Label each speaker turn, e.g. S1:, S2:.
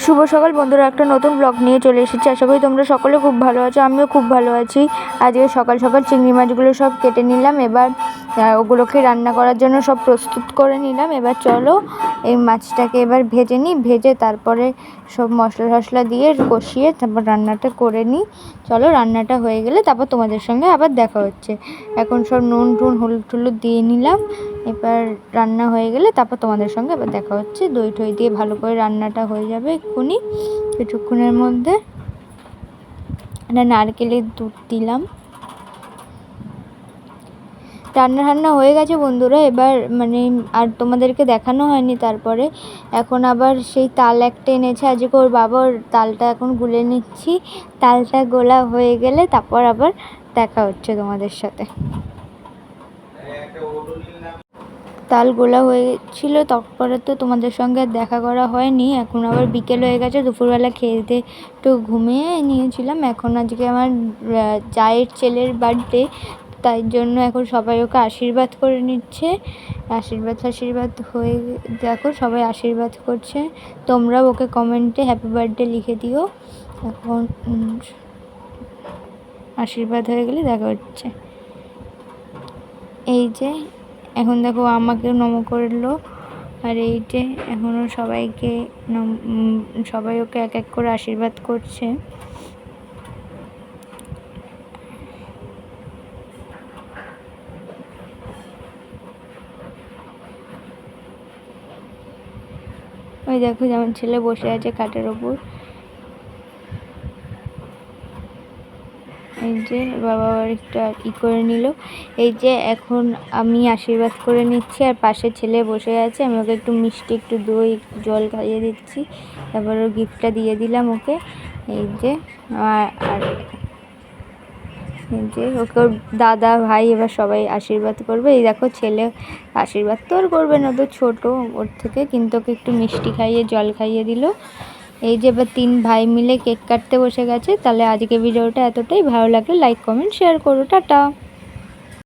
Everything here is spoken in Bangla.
S1: শুভ সকাল বন্ধুরা, একটা নতুন ব্লগ নিয়ে চলে এসেছি। আশা করি তোমরা সকলে খুব ভালো আছো। আমিও খুব ভালো আছি। আজকে সকাল সকাল চিংড়ি মাছগুলো সব কেটে নিলাম। এবার ওগুলোকে রান্না করার জন্য সব প্রস্তুত করে নিলাম। এবার চলো এই মাছটাকে এবার ভেজে নিই। ভেজে তারপরে সব মশলা টশলা দিয়ে কষিয়ে তারপর রান্নাটা করে নিই। চলো, রান্নাটা হয়ে গেলে তারপর তোমাদের সঙ্গে আবার দেখা হচ্ছে। এখন সব নুন টুন হলুদ টুলুদ দিয়ে নিলাম। এবার রান্না হয়ে গেলে তারপর তোমাদের সঙ্গে আবার দেখা হচ্ছে। দই টই দিয়ে ভালো করে রান্নাটা হয়ে যাবে কিছুক্ষণের মধ্যে। একটা নারকেলের দুধ দিলাম। রান্না হয়ে গেছে বন্ধুরা। এবার আর তোমাদেরকে দেখানো হয়নি। তারপরে এখন আবার সেই তাল একটা এনেছে আজকে ওর বাবা, ওর তালটা এখন গুলে নিচ্ছি। তালটা গোলা হয়ে গেলে তারপর আবার দেখা হচ্ছে তোমাদের সাথে। তাল গোলা হয়েছিল, তারপরে তো তোমাদের সঙ্গে আর দেখা করা হয়নি। এখন আবার বিকেল হয়ে গেছে। দুপুরবেলা খেয়ে দিয়ে একটু ঘুমিয়ে নিয়েছিলাম। এখন আজকে আমার জায়ের ছেলের বার্থডে, তাই জন্য এখন সবাই ওকে আশীর্বাদ করে নিচ্ছে। আশীর্বাদ হয়ে দেখো সবাই আশীর্বাদ করছে। তোমরাও ওকে কমেন্টে হ্যাপি বার্থডে লিখে দিও। এখন আশীর্বাদ হয়ে গেলে দেখা হচ্ছে। এই যে এখন দেখো আমাকে নম করলো। আর এই যে এখনও সবাই ওকে এক এক করে আশীর্বাদ করছে। ওই দেখো যেমন ছেলে বসে আছে খাটের ওপর। এই যে বাবা আবার একটু করে নিল। এই যে এখন আমি আশীর্বাদ করে নিচ্ছি, আর পাশে ছেলে বসে আছে। আমি ওকে একটু মিষ্টি, একটু দই, জল খাইয়ে দিচ্ছি। তারপর ওর গিফটটা দিয়ে দিলাম ওকে। এই যে আর এই যে ওকে ওর দাদা ভাই এবার সবাই আশীর্বাদ করবে। এই দেখো ছেলে আশীর্বাদ তো আর করবে না, তো ছোটো ওর থেকে, কিন্তু ওকে একটু মিষ্টি খাইয়ে জল খাইয়ে দিল। এই যে এবার 3 ভাই মিলে কেক কাটতে বসে গেছে। তাহলে আজকে ভিডিওটা এতটাই। ভালো লাগলে লাইক কমেন্ট শেয়ার করো। টাটা।